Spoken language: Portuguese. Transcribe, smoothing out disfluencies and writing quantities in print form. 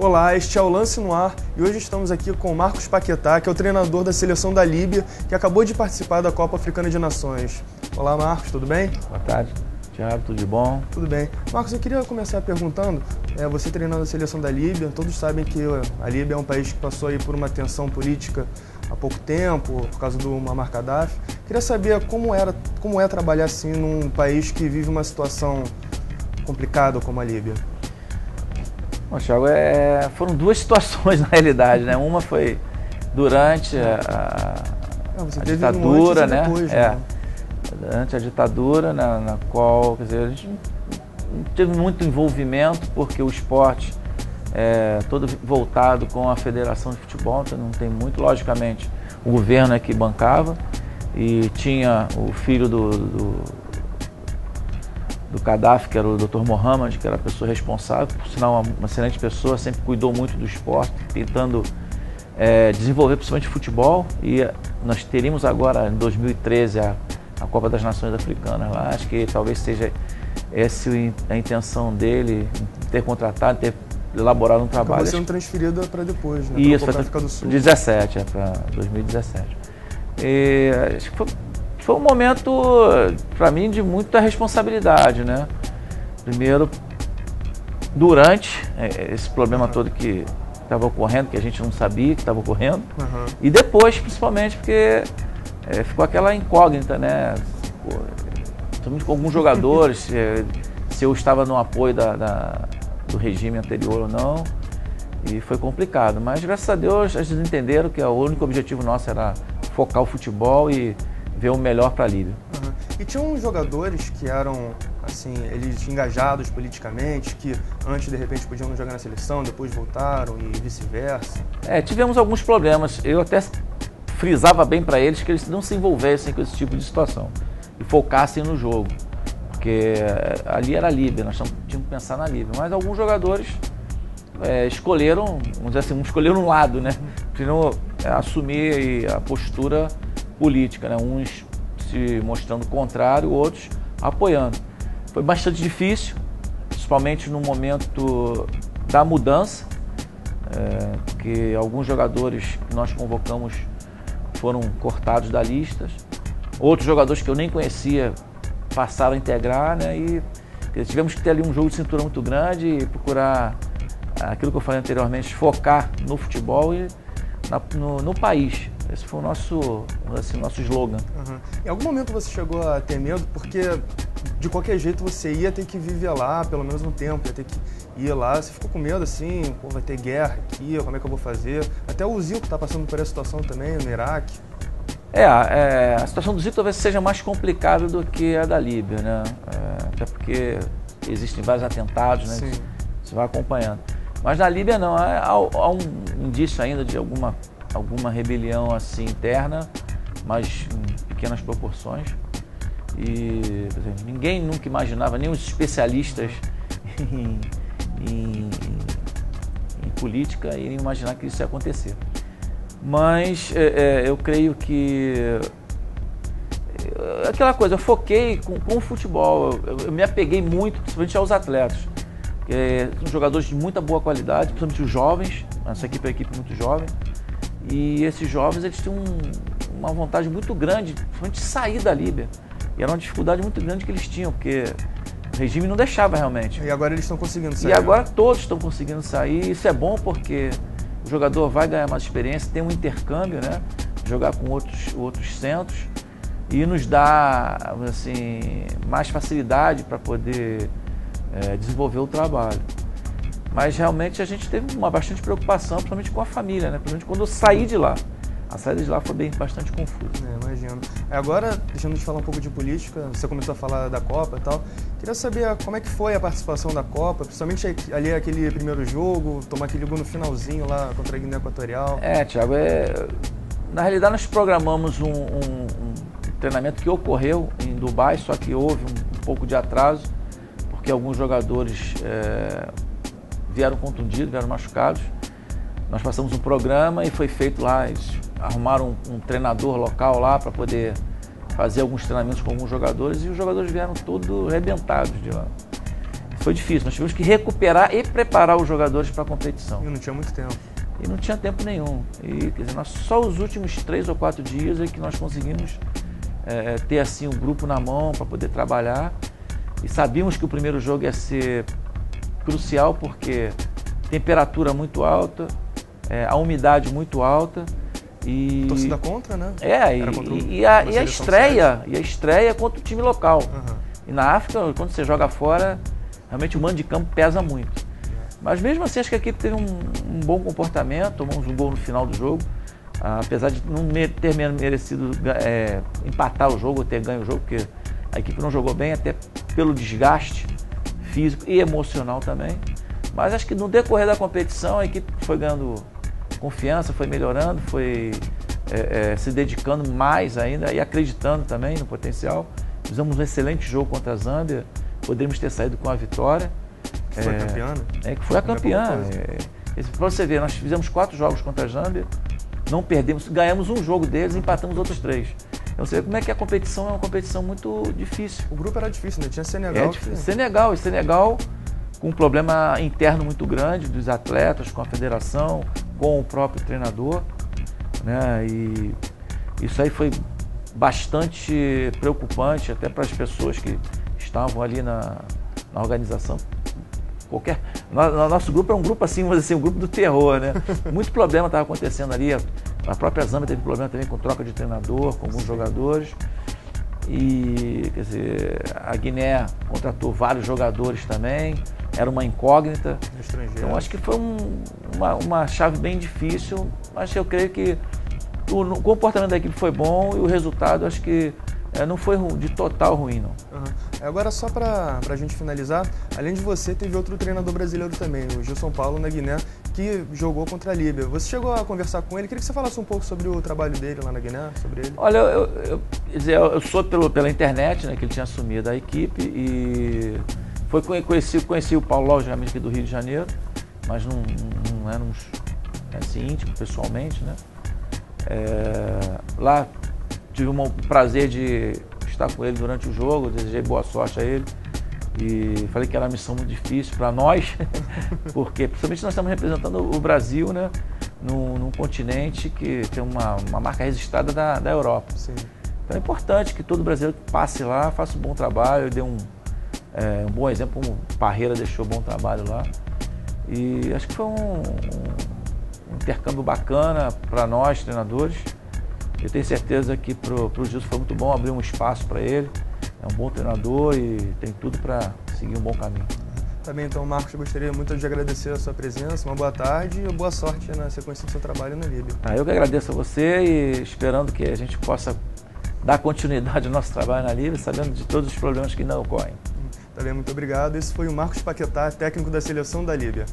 Olá, este é o Lance no Ar e hoje estamos aqui com o Marcos Paquetá, que é o treinador da seleção da Líbia, que acabou de participar da Copa Africana de Nações. Olá, Marcos, tudo bem? Boa tarde, Thiago, tudo de bom? Tudo bem. Marcos, eu queria começar perguntando, você treinando a seleção da Líbia, todos sabem que a Líbia é um país que passou aí por uma tensão política há pouco tempo, por causa do Muammar Gaddafi. Queria saber como é trabalhar assim num país que vive uma situação complicada como a Líbia. Bom, Thiago, foram duas situações na realidade, né? Uma foi durante a ditadura, né? Depois, Durante a ditadura, na qual, quer dizer, a gente não teve muito envolvimento, porque o esporte é todo voltado com a Federação de Futebol, então não tem muito, logicamente, o governo é que bancava, e tinha o filho do Gaddafi, que era o Dr. Mohamed, que era a pessoa responsável, por sinal uma excelente pessoa, sempre cuidou muito do esporte, tentando desenvolver principalmente futebol, e nós teríamos agora, em 2013, a Copa das Nações Africanas lá. Acho que talvez seja essa a intenção dele, ter contratado, ter elaborado um trabalho. Acabou sendo transferida para depois, né? Isso, para foi África do Sul. 17, para 2017. E acho que foi um momento, para mim, de muita responsabilidade, né? Primeiro, durante esse problema todo que estava ocorrendo, que a gente não sabia que estava ocorrendo, e depois, principalmente, porque ficou aquela incógnita, né? Principalmente com alguns jogadores, se eu estava no apoio do regime anterior ou não, e foi complicado. Mas, graças a Deus, eles entenderam que o único objetivo nosso era focar o futebol e ver o melhor para a Líbia. E tinham jogadores que eram, assim, eles engajados politicamente, que antes, de repente, podiam não jogar na seleção, depois voltaram e vice-versa? Tivemos alguns problemas. Eu até frisava bem para eles que eles não se envolvessem com esse tipo de situação e focassem no jogo, porque ali era a Líbia, nós tínhamos que pensar na Líbia. Mas alguns jogadores escolheram, vamos dizer assim, escolheram um lado, né? Preferiram assumir a postura política, né? Uns se mostrando contrário, outros apoiando. Foi bastante difícil, principalmente no momento da mudança, que alguns jogadores que nós convocamos foram cortados da lista, outros jogadores que eu nem conhecia passaram a integrar, né? E tivemos que ter ali um jogo de cintura muito grande e procurar aquilo que eu falei anteriormente, focar no futebol e no país. Esse foi o nosso slogan. Em algum momento você chegou a ter medo? Porque de qualquer jeito você ia ter que viver lá, pelo menos um tempo, ia ter que ir lá. Você ficou com medo assim? Pô, vai ter guerra aqui, como é que eu vou fazer? Até o Zico está passando por essa situação também, no Iraque. A situação do Zico talvez seja mais complicada do que a da Líbia, né? Até porque existem vários atentados, né? Sim. Você vai acompanhando. Mas na Líbia não, há um indício ainda de alguma rebelião assim interna, mas em pequenas proporções. E, por exemplo, ninguém nunca imaginava, nem os especialistas em política iriam imaginar que isso ia acontecer. Mas eu creio que aquela coisa, eu foquei com o futebol, eu me apeguei muito, principalmente aos atletas. São jogadores de muita boa qualidade, principalmente os jovens, essa equipe é uma equipe muito jovem. E esses jovens, eles têm uma vontade muito grande, principalmente de sair da Líbia. E era uma dificuldade muito grande que eles tinham, porque o regime não deixava realmente. E agora eles estão conseguindo sair. E agora todos estão conseguindo sair. Isso é bom porque o jogador vai ganhar mais experiência, tem um intercâmbio, né? Jogar com outros centros e nos dá, assim, mais facilidade para poder desenvolver o trabalho. Mas realmente a gente teve bastante preocupação, principalmente com a família, né? Principalmente quando eu saí de lá. A saída de lá foi bastante confusa. Imagino. Agora, deixando de falar um pouco de política, você começou a falar da Copa e tal. Queria saber como é que foi a participação da Copa, principalmente ali aquele primeiro jogo, tomar aquele gol no finalzinho lá contra a Guiné Equatorial. Thiago, na realidade nós programamos um treinamento que ocorreu em Dubai, só que houve um pouco de atraso, porque alguns jogadores vieram contundidos, vieram machucados. Nós passamos um programa e foi feito lá, eles arrumaram um treinador local lá para poder fazer alguns treinamentos com alguns jogadores e os jogadores vieram todos arrebentados de lá. foi difícil. Nós tivemos que recuperar e preparar os jogadores para a competição. E não tinha muito tempo. E não tinha tempo nenhum. E, quer dizer, só os últimos 3 ou 4 dias é que nós conseguimos ter assim, um grupo na mão para poder trabalhar. E sabíamos que o primeiro jogo ia ser crucial, porque temperatura muito alta, a umidade muito alta. E torcida contra, né? E a estreia contra o time local. E na África, quando você joga fora, realmente o mando de campo pesa muito. Mas mesmo assim, acho que a equipe teve um bom comportamento, tomamos um gol no final do jogo, apesar de não ter merecido empatar o jogo ou ter ganho o jogo, porque a equipe não jogou bem, até pelo desgaste físico e emocional também. Mas acho que no decorrer da competição a equipe foi ganhando confiança, foi melhorando, foi se dedicando mais ainda e acreditando também no potencial. Fizemos um excelente jogo contra a Zâmbia, poderíamos ter saído com a vitória. Que foi campeã, né? Que foi a campeã. Para você ver, nós fizemos 4 jogos contra a Zâmbia, não perdemos, ganhamos um jogo deles e empatamos outros 3. Então você vê como é que a competição é uma competição muito difícil. O grupo era difícil, né? Tinha Senegal. Senegal com um problema interno muito grande dos atletas, com a federação, com o próprio treinador, né? E isso aí foi bastante preocupante até para as pessoas que estavam ali na organização. Nosso grupo é um grupo assim, vamos dizer assim, um grupo do terror, né? Muito problema estava acontecendo ali. A própria Zâmbia teve problema também com troca de treinador, com alguns jogadores. E, quer dizer, a Guiné contratou vários jogadores também. Era uma incógnita. Então acho que foi uma chave bem difícil, mas eu creio que o comportamento da equipe foi bom e o resultado acho que não foi de total ruim, não. Agora, só para a gente finalizar, além de você, teve outro treinador brasileiro também, o Gilson Paulo, na Guiné, que jogou contra a Líbia. Você chegou a conversar com ele? Queria que você falasse um pouco sobre o trabalho dele lá na Guiné, sobre ele. Olha, eu soube pela internet, né, que ele tinha assumido a equipe e conheci o Paulo, logicamente, aqui do Rio de Janeiro, mas não éramos assim, íntimos pessoalmente, né? Lá tive o prazer de estar com ele durante o jogo, desejei boa sorte a ele e falei que era uma missão muito difícil para nós, porque principalmente nós estamos representando o Brasil, né, num continente que tem uma marca registrada da Europa. Sim. Então é importante que todo brasileiro passe lá, faça um bom trabalho, dê um bom exemplo, como Parreira deixou bom trabalho lá. E acho que foi um intercâmbio bacana para nós, treinadores. Eu tenho certeza que para o Gilson foi muito bom abrir um espaço para ele. É um bom treinador e tem tudo para seguir um bom caminho. Tá bem, então, Marcos, eu gostaria muito de agradecer a sua presença, uma boa tarde e boa sorte na sequência do seu trabalho na Líbia. Eu que agradeço a você e esperando que a gente possa dar continuidade ao nosso trabalho na Líbia, sabendo de todos os problemas que ainda ocorrem. Tá bem, muito obrigado. Esse foi o Marcos Paquetá, técnico da seleção da Líbia.